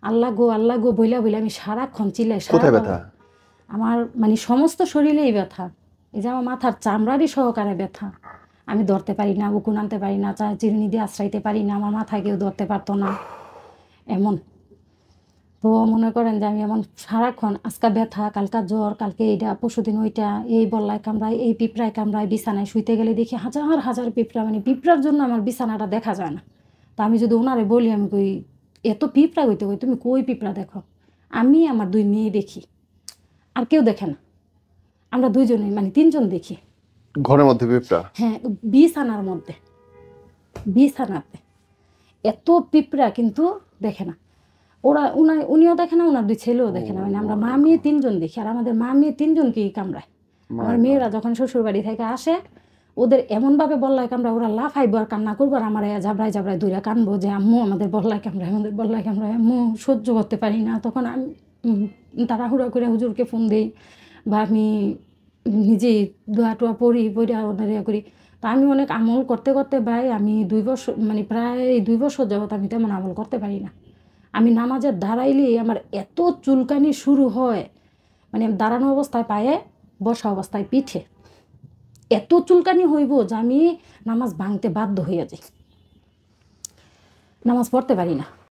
আল্লাহ গো বইলা বইলা আমি সারাক্ষণ চিল্লাই। কোথায় ব্যথা? আমার মানে সমস্ত শরীরেই ব্যথা। এই যে আমার মাথার চামড়ারই সহকারে ব্যথা। আমি ধরতে পারি না, উকুন আনতে পারি না, চিরুনি দিয়ে আশ্রাইতে পারি না, আমার মাথায় কেউ ধরতে পারতো না, এমন। তো মনে করেন যে আমি এমন সারাক্ষণ আজকা ব্যথা, কালকা জ্বর, কালকে এইটা, পরশুদিন ওইটা, এই বল্লায় কামড়ায়, এই পিঁপড়ায় কামড়ায়, বিছানায় শুইতে গেলে দেখি হাজার হাজার পিঁপড়া, মানে পিঁপড়ার জন্য আমার বিছানাটা দেখা যায় না। তা আমি যদি ওনারে বলি, আমি কই এত পিঁপড়া কইতে কই তুমি কই পিঁপড়া দেখো? আমি আমার 2 মেয়ে দেখি, আর কেউ দেখে না। আমরা 2জনই, মানে 3জন দেখি ঘরের মধ্যে পিঁপড়া? হ্যাঁ, বিছানার মধ্যে, বিছানাতে এত পিঁপড়া, কিন্তু দেখে না। উনিও দেখে না, ওনার 2 ছেলেও দেখে না। মানে আমরা মা মেয়ে 3জন দেখি, আর আমাদের মা মেয়ে 3জনকেই কামড়ায়। আমার মেয়েরা যখন শ্বশুর বাড়ি থেকে আসে, ওদের এমনভাবে বল্লায় কামড়ায়, ওরা লাফাইবো আর কান্না করবো, আর আমার ঝাবড়ায় ঝাবড়ায় দূরে কানবো যে আম্মু আমাদের বল্লায় কামড়ায়, আমাদের বল্লায় কামড়ায়, আম্মু সহ্য করতে পারি না। তখন আমি তাড়াহুড়া করে হুজুরকে ফোন দিই, বা আমি নিজেই দোয়া টোয়া পড়ি, ওনার করি। তা আমি অনেক আমল করতে করতে ভাই, আমি 2 বছর, মানে প্রায় 2 বছর যাবত আমি তেমন আমল করতে পারি না। আমি নামাজের দাঁড়াইলেই আমার এত চুলকানি শুরু হয়, মানে দাঁড়ানো অবস্থায় পায়ে, বসা অবস্থায় পিঠে, এত চুলকানি হইব যে আমি নামাজ ভাঙতে বাধ্য হইয়া যাই, নামাজ পড়তে পারি না।